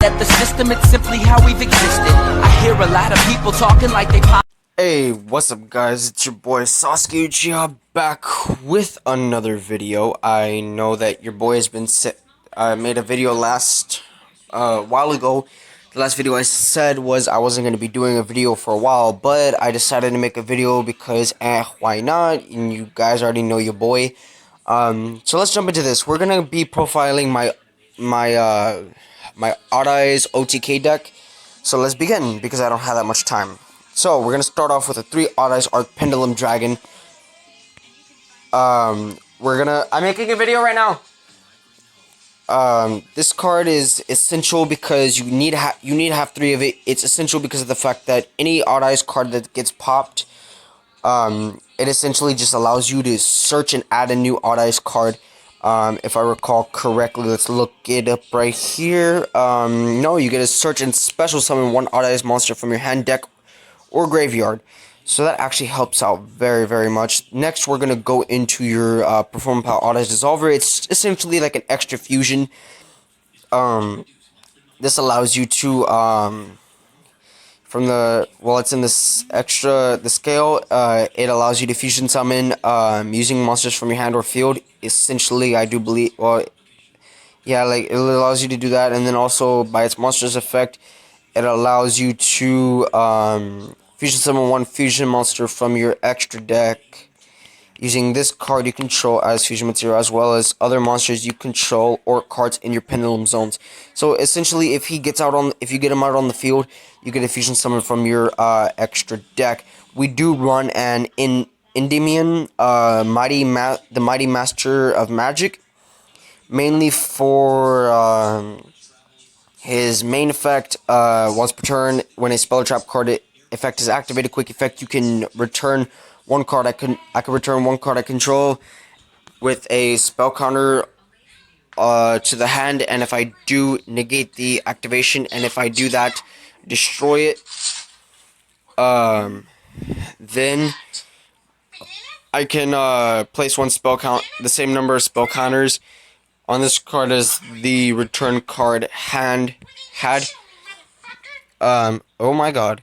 That the system, it's simply how we've existed. I hear a lot of people talking like they pop. Hey, what's up guys, it's your boy Sasuke Uchiha back with another video. I know that your boy has been made a video last while ago. The last video I said was I wasn't going to be doing a video for a while, but I decided to make a video because why not? And you guys already know your boy. So let's jump into this. We're going to be profiling my Odd Eyes OTK deck. So let's begin because I don't have that much time. So, we're going to start off with a 3 Odd Eyes Arc Pendulum Dragon. I'm making a video right now. This card is essential because you need to have 3 of it. It's essential because of the fact that any Odd Eyes card that gets popped, it essentially just allows you to search and add a new Odd Eyes card. If I recall correctly, let's look it up right here. No, you get to search and special summon 1 Odd Eyes monster from your hand, deck, or graveyard. So that actually helps out very, very much. Next, we're going to go into your Perform Power Odd Eyes Dissolver. It's essentially like an extra fusion. This allows you to, it's in this the scale, it allows you to fusion summon using monsters from your hand or field. Essentially, I do believe, yeah, like it allows you to do that, and then also by its monster's effect, it allows you to fusion summon 1 fusion monster from your extra deck using this card you control as fusion material, as well as other monsters you control or cards in your pendulum zones. So essentially, if you get him out on the field, you get a fusion summon from your extra deck. We do run an Endymion, the Mighty Master of Magic, mainly for his main effect. Once per turn, when a spell trap card effect is activated, quick effect, you can return 1 card. I can return 1 card I control with a spell counter to the hand, and if I do, negate the activation, and if I do that, destroy it. Then I can place 1 spell count, the same number of spell counters on this card as the return card had. Oh my god.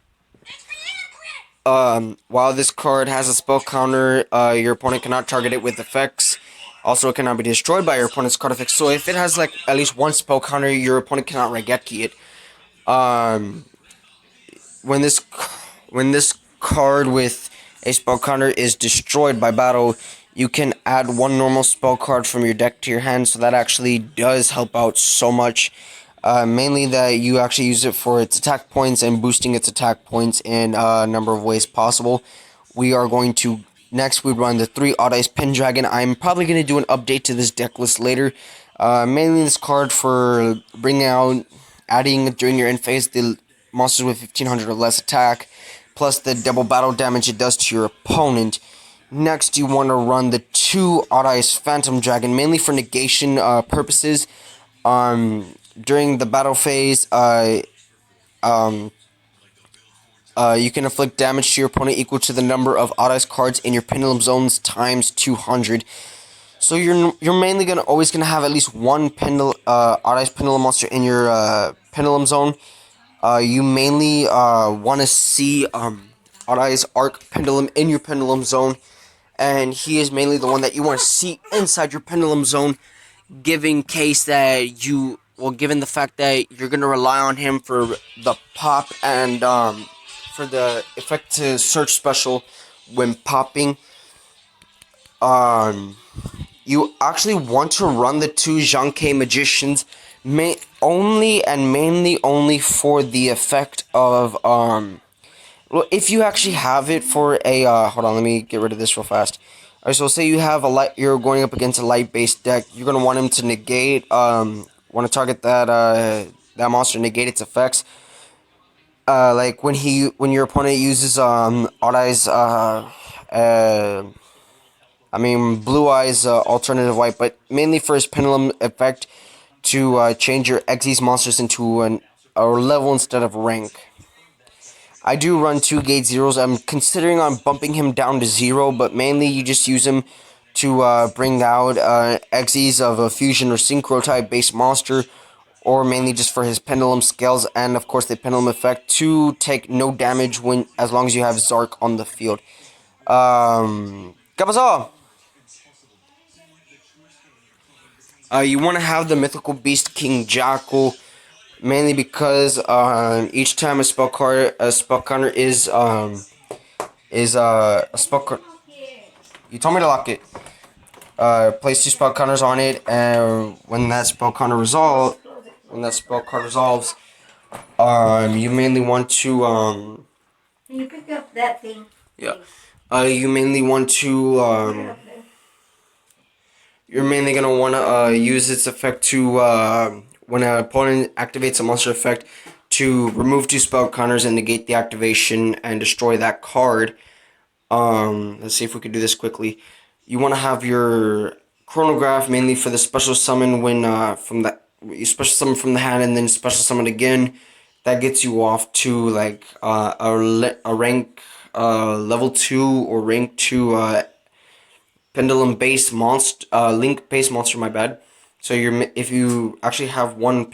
While this card has a spell counter, your opponent cannot target it with effects. Also, it cannot be destroyed by your opponent's card effects. So if it has like at least 1 spell counter, your opponent cannot Raigeki it. When this card with a spell counter is destroyed by battle, you can add 1 normal spell card from your deck to your hand. So that actually does help out so much. Mainly that you actually use it for its attack points and boosting its attack points in a number of ways possible. We are going to, next we run the 3 Odd Eyes Pendragon. I'm probably going to do an update to this deck list later. Mainly this card for adding during your end phase the monsters with 1500 or less attack, plus the double battle damage it does to your opponent. Next, you want to run the 2 Odd Eyes Phantom Dragon, mainly for negation purposes. During the battle phase, you can inflict damage to your opponent equal to the number of Odd Eyes cards in your pendulum zones times 200. So you're mainly always gonna have at least 1 Odd Eyes pendulum monster in your pendulum zone. You mainly want to see Odd Eyes Arc Pendulum in your pendulum zone, and he is mainly the one that you want to see inside your pendulum zone, given the fact that you're going to rely on him for the pop and for the effect to search special when popping. You actually want to run the 2 Jankai Magicians mainly for the effect of well, if you actually have it for a hold on, let me get rid of this real fast. Alright, so say you have you're going up against a light-based deck, you're gonna want him to negate, want to target that monster, negate its effects. Like when your opponent uses Odd Eyes, Blue Eyes, alternative white, but mainly for his pendulum effect to change your Xyz monsters into a level instead of rank. I do run 2 gate zeros. I'm considering on bumping him down to 0, but mainly you just use him to bring out Xyz of a fusion or synchro type based monster, or mainly just for his pendulum scales and of course the pendulum effect to take no damage when as long as you have Zark on the field. ¿Qué pasó? You want to have the mythical beast King Jackal, mainly because each time a spell counter is a spell. You told me to lock it. Place 2 spell counters on it, and when that spell counter resolves, you mainly want to Can you pick up that thing? yeah, you mainly want to you're mainly gonna want to use its effect to when an opponent activates a monster effect to remove 2 spell counters and negate the activation and destroy that card. Let's see if we can do this quickly. You want to have your chronograph mainly for the special summon when from the you special summon from the hand and then special summon again. That gets you off to like a rank level 2 or rank 2 pendulum based monster link based monster. My bad. So if you actually have one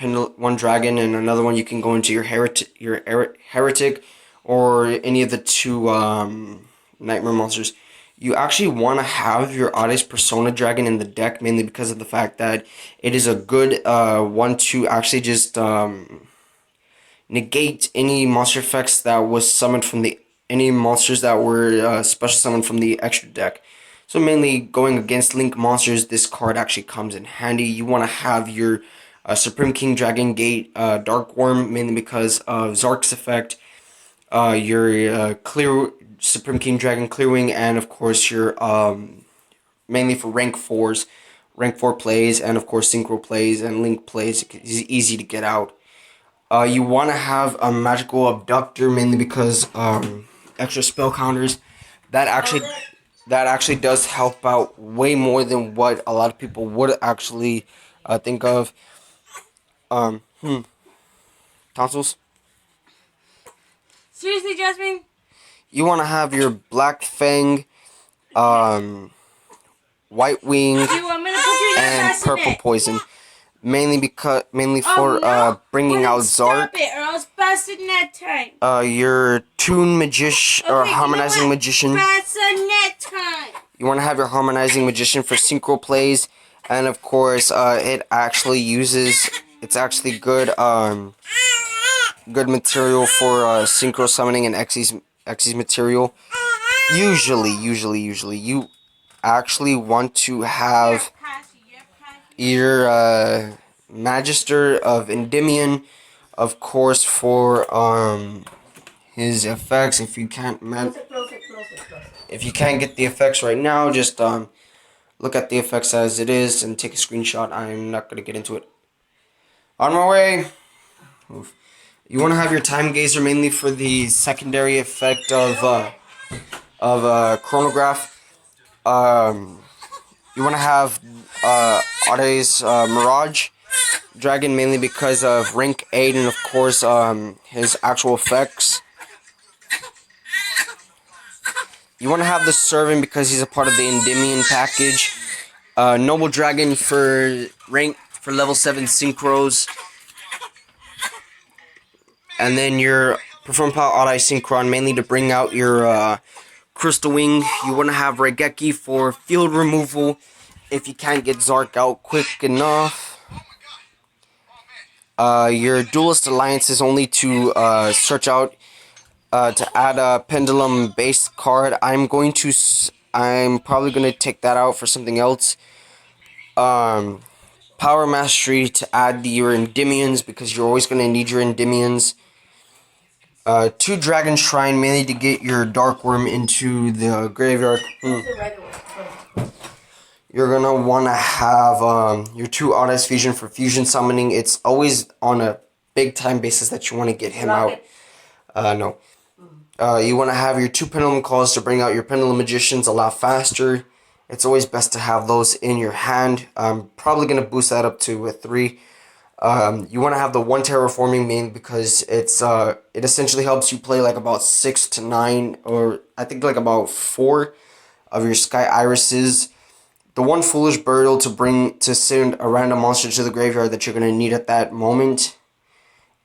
dragon and another one, you can go into your heretic or any of the 2 nightmare monsters. You actually want to have your Odyssey Persona Dragon in the deck mainly because of the fact that it is a good one to actually just negate any monster effects that was summoned from any monsters that were special summoned from the extra deck. So mainly going against Link monsters, this card actually comes in handy. You want to have your Supreme King Dragon Gate Dark Worm mainly because of Zark's effect, your clear Supreme King Dragon Clearwing, and of course your mainly for rank 4 plays, and of course synchro plays and link plays. It's easy to get out. You want to have a magical abductor mainly because extra spell counters. That actually that actually does help out way more than what a lot of people would actually think of. Um, hmm. Tonsils. Seriously, Jasmine? You want to have your Black Fang, White Wing, Dude, I'm gonna put you in and that Purple bassinet. Poison. Mainly for No. bringing out Zark. Stop it, or else bassinet time. Your Toon Magician or Okay, Harmonizing you know what? Magician. Bassinet time. You want to have your Harmonizing Magician for synchro plays, and of course, it's actually good material for synchro summoning and Xyz material. Usually, you actually want to have your Magister of Endymion, of course, for his effects. If you can't get the effects right now, just look at the effects as it is and take a screenshot. I'm not gonna get into it. On my way. Oof. You want to have your Time Gazer mainly for the secondary effect of chronograph. You want to have Ode's Mirage Dragon mainly because of rank 8 and of course his actual effects. You want to have the Servant because he's a part of the Endymion package. Noble Dragon for level 7 synchros. And then your Perform Power Odd-Eye Synchron mainly to bring out your Crystal Wing. You want to have Regeki for field removal if you can't get Zark out quick enough. Your Duelist Alliance is only to search out to add a Pendulum based card. I'm probably going to take that out for something else. Power Mastery to add your Endymions because you're always going to need your Endymions. 2 Dragon Shrine mainly to get your Dark Worm into the graveyard. You're gonna want to have your 2 Odyssey Fusion for fusion summoning. It's always on a big time basis that you want to get him out. No. You want to have your 2 Pendulum Calls to bring out your Pendulum Magicians a lot faster. It's always best to have those in your hand. I'm probably gonna boost that up to a 3. You want to have the 1 Terraforming main because it essentially helps you play like about 6 to 9 or I think like about 4 of your Sky Irises the one foolish burial to send a random monster to the graveyard that you're gonna need at that moment.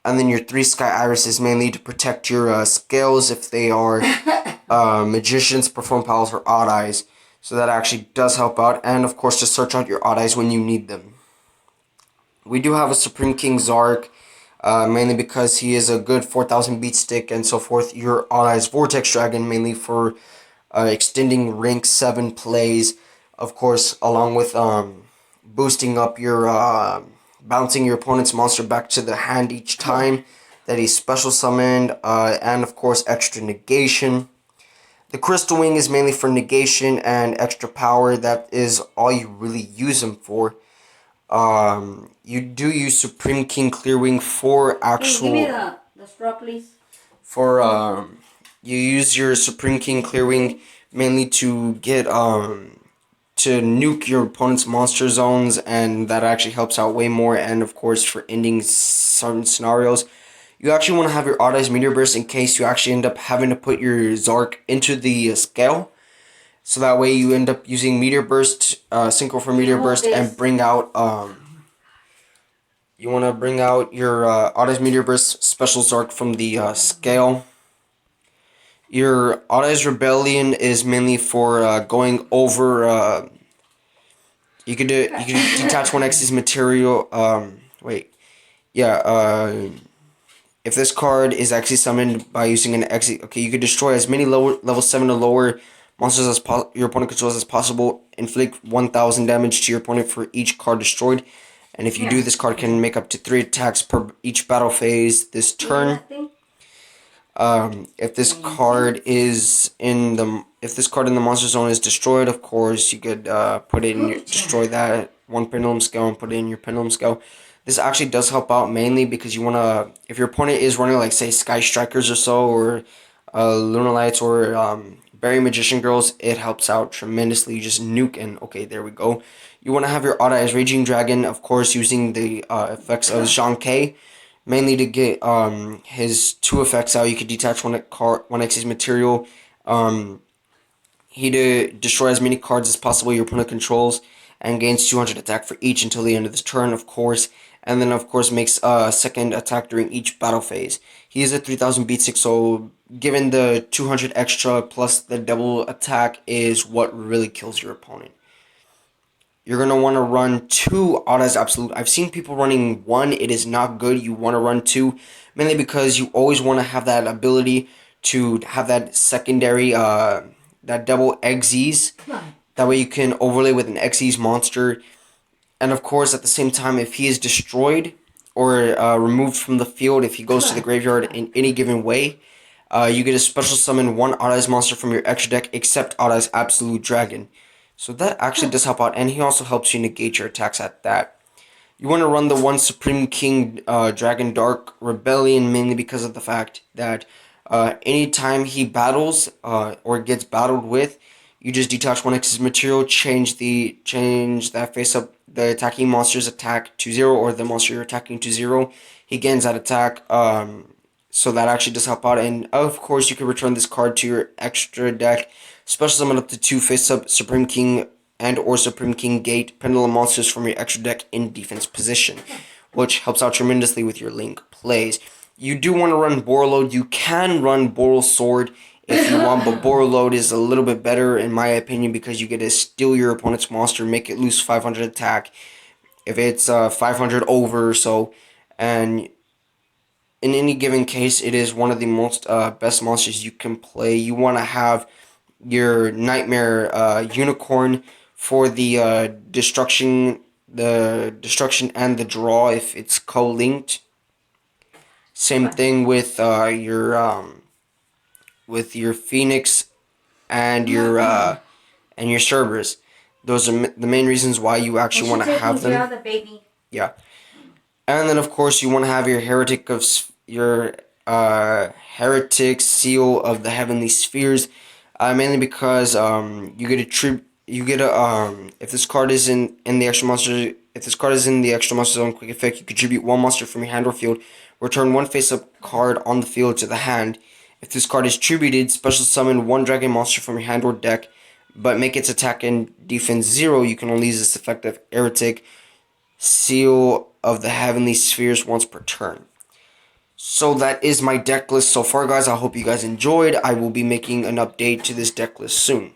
And then your 3 Sky Irises mainly to protect your scales if they are magicians, perform powers, or odd eyes. So that actually does help out. And of course to search out your odd eyes when you need them. We do have a Supreme King Zark, mainly because he is a good 4000 beat stick and so forth. Your odd eyes Vortex Dragon mainly for extending rank 7 plays. Of course, along with boosting up your bouncing your opponent's monster back to the hand each time that he's special summoned, and of course extra negation. The Crystal Wing is mainly for negation and extra power. That is all you really use him for. You do use Supreme King Clearwing for actual. Give me the straw, please. For you use your Supreme King Clearwing mainly to get to nuke your opponent's monster zones, and that actually helps out way more. And of course, for ending certain scenarios, you actually want to have your Odd Eyes Meteor Burst in case you actually end up having to put your Zark into the scale. So that way you end up using Meteor Burst, Synchro for Meteor Burst, and bring out you want to bring out your Odd Eyes Meteor Burst special Zark from the scale. Your Odd Eyes Rebellion is mainly for going over. You could detach one X's material. If this card is actually summoned by using an X, okay, you could destroy as many level 7 or lower monsters as your opponent controls as possible. Inflict 1000 damage to your opponent for each card destroyed. And if you do, this card can make up to 3 attacks per each battle phase this turn. If this card is in the monster zone is destroyed, of course you could put it in destroy that one pendulum scale and put it in your pendulum scale. This actually does help out mainly because you wanna, if your opponent is running like say Sky Strikers or so, or Lunalights or Berry Magician Girls, it helps out tremendously. You just nuke and okay, there we go. You want to have your Odd Eyes Raging Dragon, of course, using the effects of Jean K. Mainly to get his 2 effects out. You could detach one X's material. He to destroy as many cards as possible your opponent controls and gains 200 attack for each until the end of this turn, of course. And then, of course, makes a second attack during each battle phase. He is a 3000 beat stick, so given the 200 extra plus the double attack is what really kills your opponent. You're going to want to run 2 Odd Eyes Absolute. I've seen people running 1. It is not good. You want to run 2. Mainly because you always want to have that ability to have that secondary, that double XYZ. That way you can overlay with an XYZ monster. And of course, at the same time, if he is destroyed or removed from the field, if he goes to the graveyard in any given way, you get a special summon 1 Odd Eyes monster from your extra deck except Odd Eyes Absolute Dragon. So that actually does help out, and he also helps you negate your attacks at that. You want to run the 1 Supreme King Dragon Dark Rebellion mainly because of the fact that anytime he battles or gets battled with, you just detach 1 X's material, change that face up the attacking monster's attack to 0 or the monster you're attacking to 0. He gains that attack, so that actually does help out. And of course, you can return this card to your extra deck. Special summon up to 2 face-up Supreme King and or Supreme King Gate Pendulum monsters from your extra deck in defense position, which helps out tremendously with your Link plays. You do want to run Borreload. You can run Boral Sword if you want, but Borreload is a little bit better in my opinion because you get to steal your opponent's monster, make it lose 500 attack if it's 500 over or so, and in any given case, it is one of the most best monsters you can play. You want to have your Nightmare Unicorn for the destruction and the draw if it's co-linked. Same thing with your Phoenix and your Cerberus. Those are the main reasons why you actually want to have them. Yeah, and then of course you want to have your Heretic Seal of the Heavenly Spheres. Mainly because if this card is in the extra monster, zone quick effect, you contribute 1 monster from your hand or field. Return 1 face-up card on the field to the hand. If this card is tributed, special summon 1 dragon monster from your hand or deck. but make its attack and defense 0. You can only use this effective Heretic Seal of the Heavenly Spheres once per turn. So that is my deck list so far, guys. I hope you guys enjoyed. I will be making an update to this deck list soon.